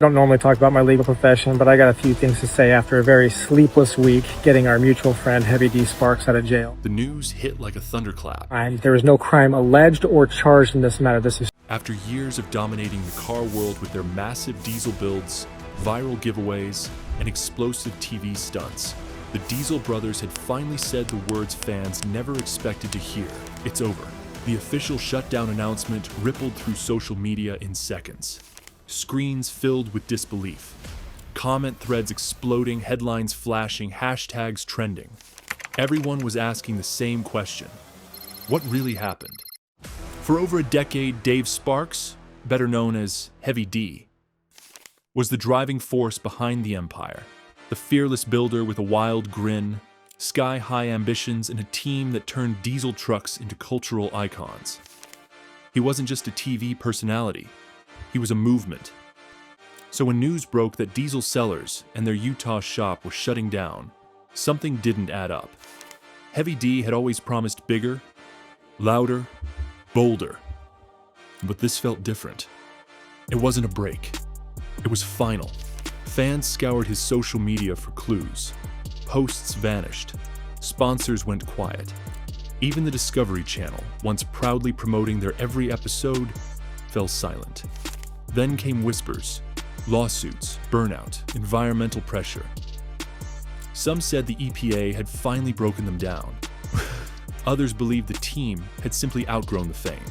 I don't normally talk about my legal profession, but I got a few things to say after a very sleepless week getting our mutual friend Heavy D Sparks out of jail. The news hit like a thunderclap. And there is no crime alleged or charged in this matter. This is After years of dominating the car world with their massive diesel builds, viral giveaways, and explosive TV stunts, the Diesel brothers had finally said the words fans never expected to hear. It's over. The official shutdown announcement rippled through social media in seconds. Screens filled with disbelief. Comment threads exploding, headlines flashing, hashtags trending. Everyone was asking the same question. What really happened? For over a decade, Dave Sparks, better known as Heavy D, was the driving force behind the empire. The fearless builder with a wild grin, sky-high ambitions, and a team that turned diesel trucks into cultural icons. He wasn't just a TV personality. He was a movement. So when news broke that Diesel sellers and their Utah shop were shutting down, something didn't add up. Heavy D had always promised bigger, louder, bolder. But this felt different. It wasn't a break. It was final. Fans scoured his social media for clues. Posts vanished. Sponsors went quiet. Even the Discovery Channel, once proudly promoting their every episode, fell silent. Then came whispers, lawsuits, burnout, environmental pressure. Some said the EPA had finally broken them down. Others believed the team had simply outgrown the fame.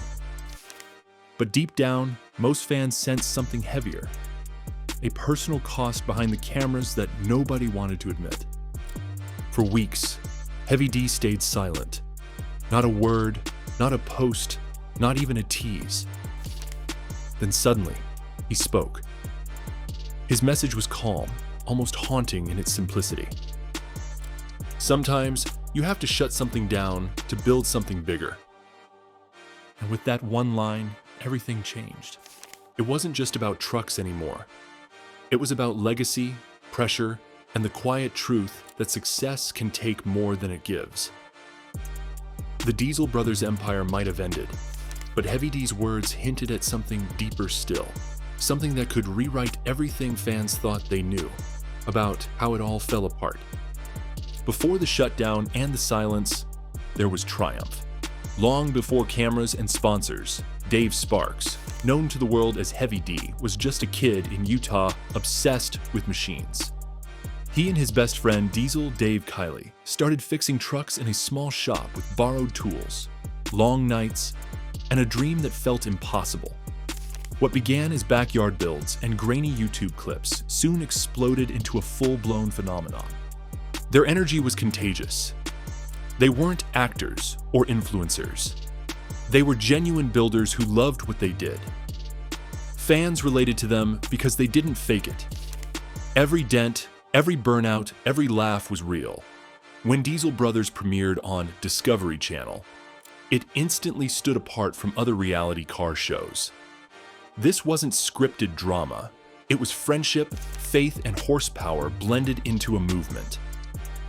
But deep down, most fans sensed something heavier. A personal cost behind the cameras that nobody wanted to admit. For weeks, Heavy D stayed silent. Not a word, not a post, not even a tease. Then suddenly, he spoke. His message was calm, almost haunting in its simplicity. Sometimes, you have to shut something down to build something bigger. And with that one line, everything changed. It wasn't just about trucks anymore. It was about legacy, pressure, and the quiet truth that success can take more than it gives. The Diesel brothers' empire might have ended, but Heavy D's words hinted at something deeper still. Something that could rewrite everything fans thought they knew about how it all fell apart. Before the shutdown and the silence, there was triumph. Long before cameras and sponsors, Dave Sparks, known to the world as Heavy D, was just a kid in Utah obsessed with machines. He and his best friend Diesel Dave Kiley started fixing trucks in a small shop with borrowed tools, long nights, and a dream that felt impossible. What began as backyard builds and grainy YouTube clips soon exploded into a full-blown phenomenon. Their energy was contagious. They weren't actors or influencers. They were genuine builders who loved what they did. Fans related to them because they didn't fake it. Every dent, every burnout, every laugh was real. When Diesel Brothers premiered on Discovery Channel, it instantly stood apart from other reality car shows. This wasn't scripted drama. It was friendship, faith, and horsepower blended into a movement.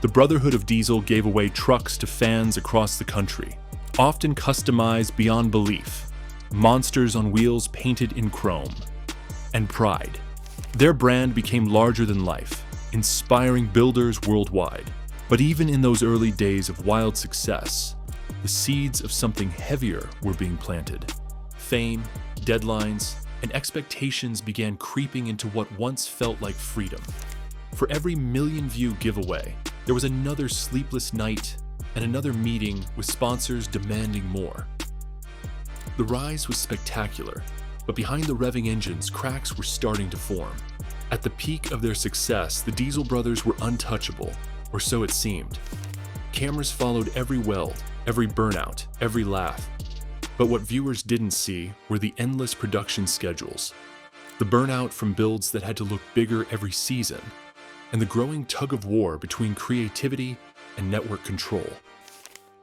The Brotherhood of Diesel gave away trucks to fans across the country, often customized beyond belief, monsters on wheels painted in chrome, and pride. Their brand became larger than life, inspiring builders worldwide. But even in those early days of wild success, the seeds of something heavier were being planted. Fame, deadlines, and expectations began creeping into what once felt like freedom. For every million-view giveaway, there was another sleepless night and another meeting with sponsors demanding more. The rise was spectacular, but behind the revving engines, cracks were starting to form. At the peak of their success, the Diesel brothers were untouchable, or so it seemed. Cameras followed every weld, every burnout, every laugh. But what viewers didn't see were the endless production schedules, the burnout from builds that had to look bigger every season, and the growing tug-of-war between creativity and network control.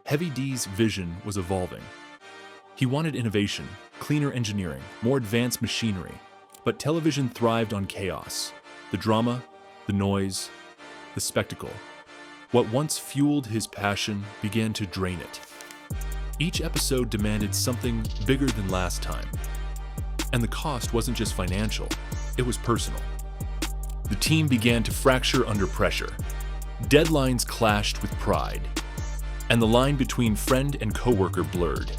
Heavy D's vision was evolving. He wanted innovation, cleaner engineering, more advanced machinery, but television thrived on chaos, the drama, the noise, the spectacle. What once fueled his passion began to drain it. Each episode demanded something bigger than last time. And the cost wasn't just financial, it was personal. The team began to fracture under pressure. Deadlines clashed with pride, and the line between friend and coworker blurred.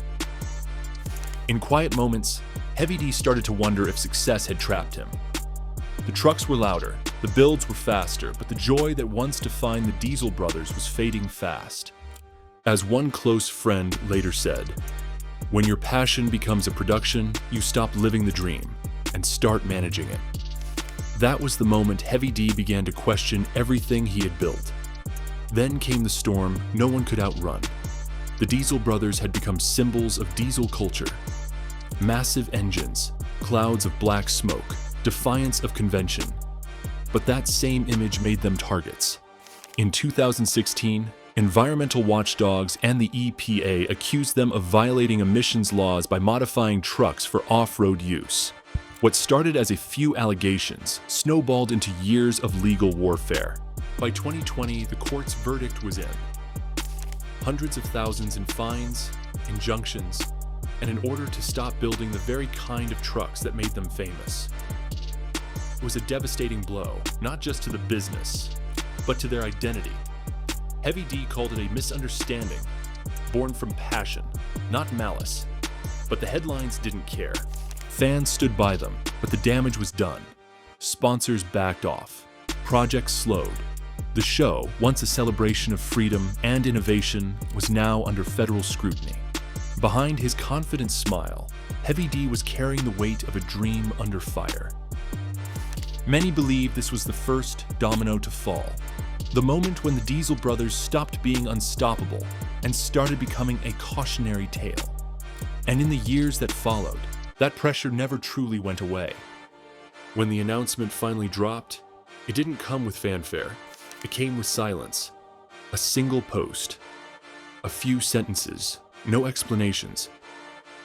In quiet moments, Heavy D started to wonder if success had trapped him. The trucks were louder, the builds were faster, but the joy that once defined the Diesel brothers was fading fast. As one close friend later said, "When your passion becomes a production, you stop living the dream and start managing it." That was the moment Heavy D began to question everything he had built. Then came the storm no one could outrun. The Diesel brothers had become symbols of diesel culture. Massive engines, clouds of black smoke, defiance of convention. But that same image made them targets. In 2016, environmental watchdogs and the EPA accused them of violating emissions laws by modifying trucks for off-road use. What started as a few allegations snowballed into years of legal warfare. By 2020, the court's verdict was in. Hundreds of thousands in fines, injunctions, and an order to stop building the very kind of trucks that made them famous. It was a devastating blow, not just to the business, but to their identity. Heavy D called it a misunderstanding, born from passion, not malice. But the headlines didn't care. Fans stood by them, but the damage was done. Sponsors backed off. Projects slowed. The show, once a celebration of freedom and innovation, was now under federal scrutiny. Behind his confident smile, Heavy D was carrying the weight of a dream under fire. Many believe this was the first domino to fall. The moment when the Diesel brothers stopped being unstoppable and started becoming a cautionary tale. And in the years that followed, that pressure never truly went away. When the announcement finally dropped, it didn't come with fanfare. It came with silence. A single post. A few sentences. No explanations.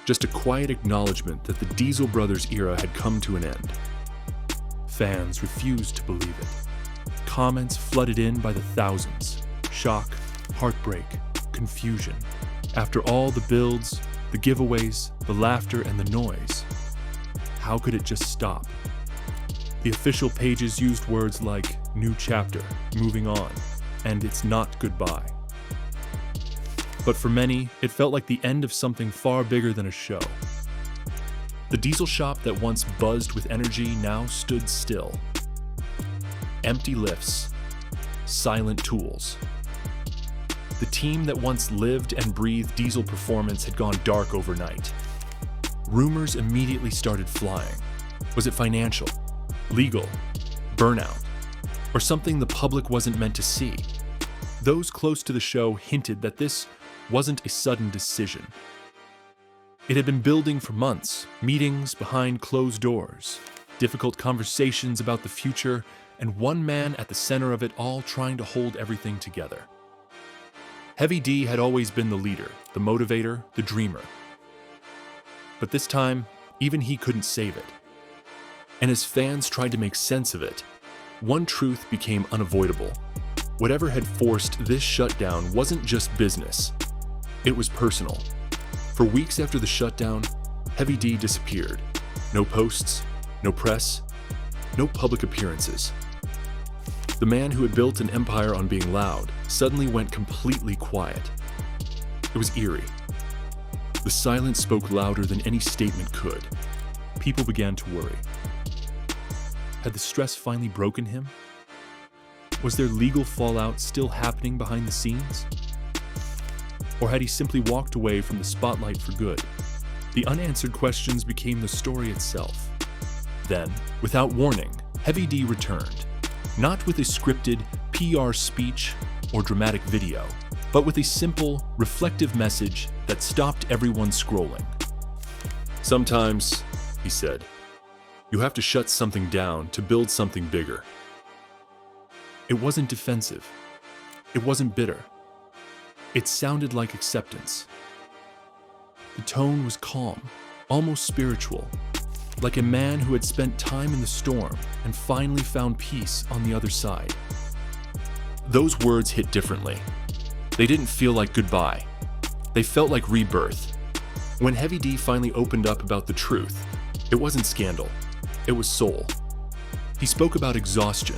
Just a quiet acknowledgement that the Diesel brothers era had come to an end. Fans refused to believe it. Comments flooded in by the thousands. Shock, heartbreak, confusion. After all the builds, the giveaways, the laughter, and the noise, how could it just stop? The official pages used words like "new chapter," "moving on," and "it's not goodbye." But for many, it felt like the end of something far bigger than a show. The diesel shop that once buzzed with energy now stood still. Empty lifts, silent tools. The team that once lived and breathed diesel performance had gone dark overnight. Rumors immediately started flying. Was it financial, legal, burnout, or something the public wasn't meant to see? Those close to the show hinted that this wasn't a sudden decision. It had been building for months, meetings behind closed doors, difficult conversations about the future, and one man at the center of it all trying to hold everything together. Heavy D had always been the leader, the motivator, the dreamer. But this time, even he couldn't save it. And as fans tried to make sense of it, one truth became unavoidable. Whatever had forced this shutdown wasn't just business. It was personal. For weeks after the shutdown, Heavy D disappeared. No posts, no press, no public appearances. The man who had built an empire on being loud suddenly went completely quiet. It was eerie. The silence spoke louder than any statement could. People began to worry. Had the stress finally broken him? Was there legal fallout still happening behind the scenes? Or had he simply walked away from the spotlight for good? The unanswered questions became the story itself. Then, without warning, Heavy D returned. Not with a scripted PR speech or dramatic video, but with a simple, reflective message that stopped everyone scrolling. "Sometimes," he said, "you have to shut something down to build something bigger." It wasn't defensive. It wasn't bitter. It sounded like acceptance. The tone was calm, almost spiritual, like a man who had spent time in the storm and finally found peace on the other side. Those words hit differently. They didn't feel like goodbye. They felt like rebirth. When Heavy D finally opened up about the truth, it wasn't scandal. It was soul. He spoke about exhaustion,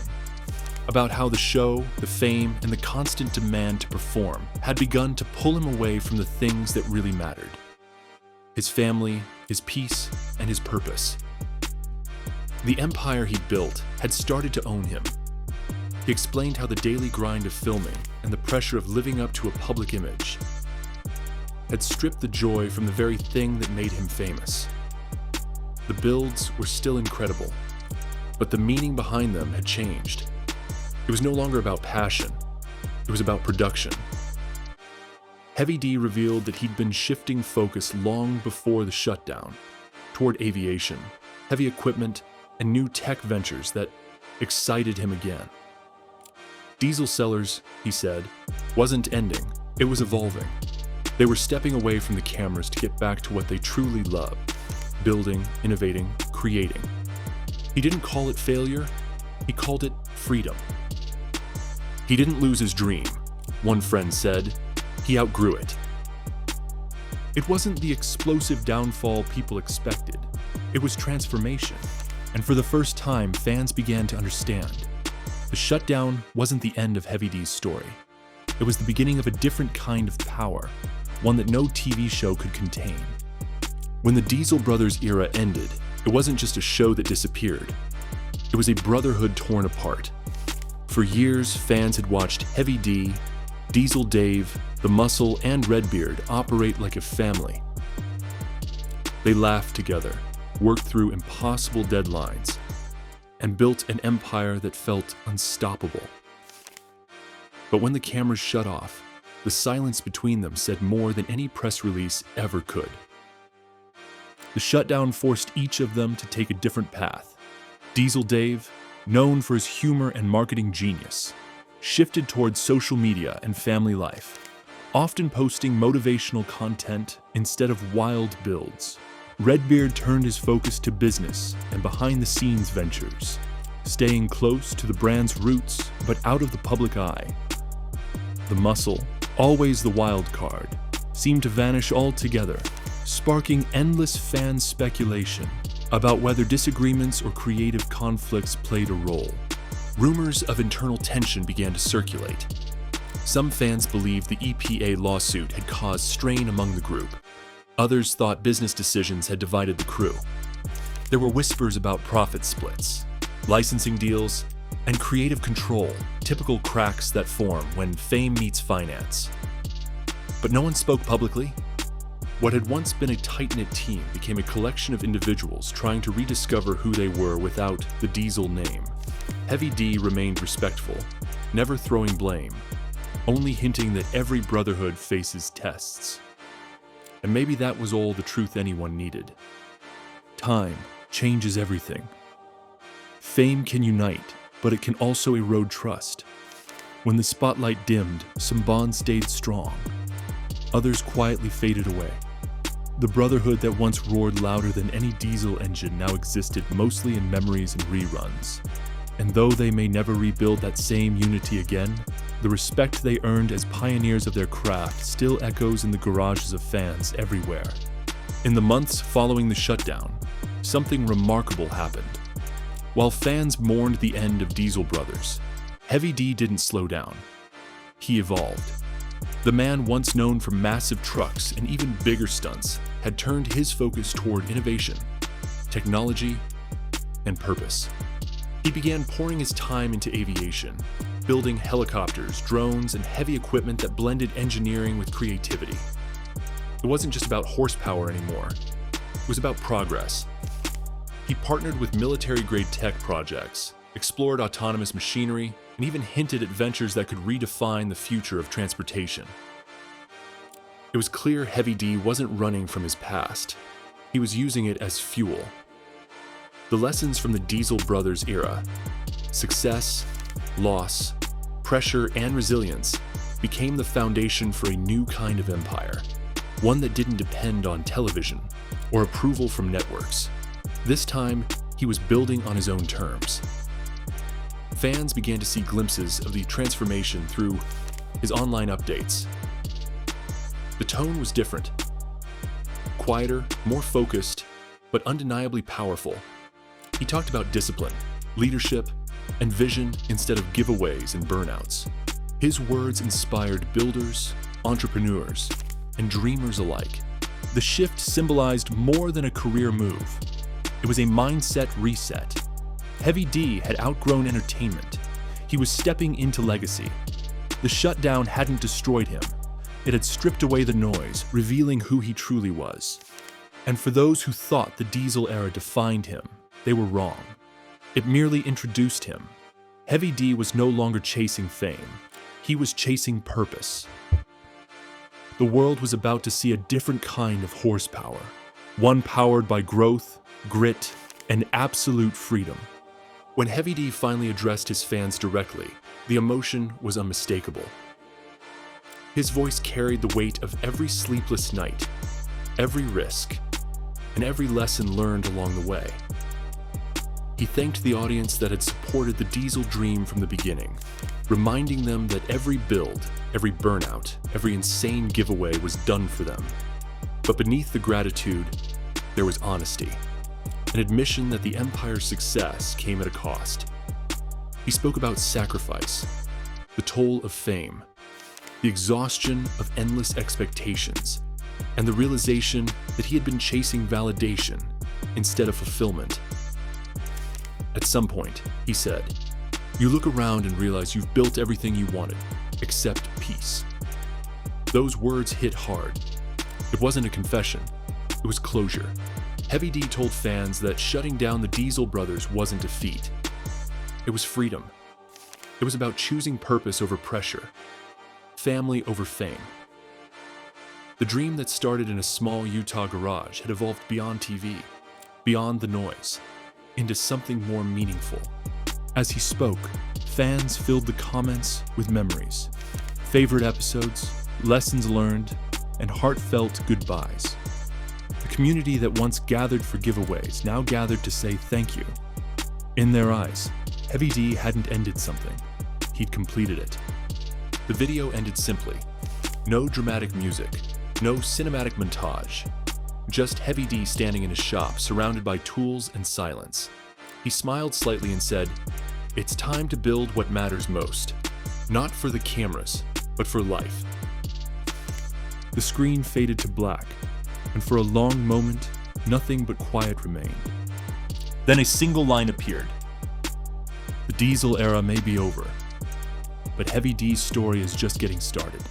about how the show, the fame, and the constant demand to perform had begun to pull him away from the things that really mattered: his family, his peace, and his purpose. The empire he built had started to own him. He explained how the daily grind of filming and the pressure of living up to a public image had stripped the joy from the very thing that made him famous. The builds were still incredible, but the meaning behind them had changed. It was no longer about passion, it was about production. Heavy D revealed that he'd been shifting focus long before the shutdown toward aviation, heavy equipment, and new tech ventures that excited him again. Diesel Sellers, he said, wasn't ending, it was evolving. They were stepping away from the cameras to get back to what they truly love: building, innovating, creating. He didn't call it failure, he called it freedom. He didn't lose his dream, one friend said, he outgrew it. It wasn't the explosive downfall people expected, it was transformation. And for the first time, fans began to understand. The shutdown wasn't the end of Heavy D's story. It was the beginning of a different kind of power, one that no TV show could contain. When the Diesel Brothers era ended, it wasn't just a show that disappeared. It was a brotherhood torn apart. For years, fans had watched Heavy D, Diesel Dave, The Muscle, and Redbeard operate like a family. They laughed together, worked through impossible deadlines, and built an empire that felt unstoppable. But when the cameras shut off, the silence between them said more than any press release ever could. The shutdown forced each of them to take a different path. Diesel Dave, known for his humor and marketing genius, shifted towards social media and family life, often posting motivational content instead of wild builds. Redbeard turned his focus to business and behind-the-scenes ventures, staying close to the brand's roots but out of the public eye. The Muscle, always the wild card, seemed to vanish altogether, sparking endless fan speculation about whether disagreements or creative conflicts played a role. Rumors of internal tension began to circulate. Some fans believed the EPA lawsuit had caused strain among the group. Others thought business decisions had divided the crew. There were whispers about profit splits, licensing deals, and creative control, typical cracks that form when fame meets finance. But no one spoke publicly. What had once been a tight-knit team became a collection of individuals trying to rediscover who they were without the Diesel name. Heavy D remained respectful, never throwing blame, only hinting that every brotherhood faces tests. And maybe that was all the truth anyone needed. Time changes everything. Fame can unite, but it can also erode trust. When the spotlight dimmed, some bonds stayed strong. Others quietly faded away. The brotherhood that once roared louder than any diesel engine now existed mostly in memories and reruns. And though they may never rebuild that same unity again, the respect they earned as pioneers of their craft still echoes in the garages of fans everywhere. In the months following the shutdown, something remarkable happened. While fans mourned the end of Diesel Brothers, Heavy D didn't slow down. He evolved. The man once known for massive trucks and even bigger stunts had turned his focus toward innovation, technology, and purpose. He began pouring his time into aviation, building helicopters, drones, and heavy equipment that blended engineering with creativity. It wasn't just about horsepower anymore. It was about progress. He partnered with military-grade tech projects, explored autonomous machinery, and even hinted at ventures that could redefine the future of transportation. It was clear Heavy D wasn't running from his past. He was using it as fuel. The lessons from the Diesel Brothers era, success, loss, pressure, and resilience, became the foundation for a new kind of empire, one that didn't depend on television or approval from networks. This time, he was building on his own terms. Fans began to see glimpses of the transformation through his online updates. The tone was different. Quieter, more focused, but undeniably powerful. He talked about discipline, leadership, and vision instead of giveaways and burnouts. His words inspired builders, entrepreneurs, and dreamers alike. The shift symbolized more than a career move. It was a mindset reset. Heavy D had outgrown entertainment. He was stepping into legacy. The shutdown hadn't destroyed him. It had stripped away the noise, revealing who he truly was. And for those who thought the Diesel era defined him, they were wrong. It merely introduced him. Heavy D was no longer chasing fame. He was chasing purpose. The world was about to see a different kind of horsepower, one powered by growth, grit, and absolute freedom. When Heavy D finally addressed his fans directly, the emotion was unmistakable. His voice carried the weight of every sleepless night, every risk, and every lesson learned along the way. He thanked the audience that had supported the Diesel dream from the beginning, reminding them that every build, every burnout, every insane giveaway was done for them. But beneath the gratitude, there was honesty, an admission that the Empire's success came at a cost. He spoke about sacrifice, the toll of fame, the exhaustion of endless expectations, and the realization that he had been chasing validation instead of fulfillment. At some point, he said, "You look around and realize you've built everything you wanted, except peace." Those words hit hard. It wasn't a confession, it was closure. Heavy D told fans that shutting down the Diesel brothers wasn't defeat. It was freedom. It was about choosing purpose over pressure, family over fame. The dream that started in a small Utah garage had evolved beyond TV, beyond the noise, into something more meaningful. As he spoke, fans filled the comments with memories, favorite episodes, lessons learned, and heartfelt goodbyes. The community that once gathered for giveaways now gathered to say thank you. In their eyes, Heavy D hadn't ended something. He'd completed it. The video ended simply. No dramatic music, no cinematic montage. Just Heavy D standing in his shop, surrounded by tools and silence. He smiled slightly and said, "It's time to build what matters most. Not for the cameras, but for life." The screen faded to black, and for a long moment, nothing but quiet remained. Then a single line appeared. "The Diesel era may be over, but Heavy D's story is just getting started."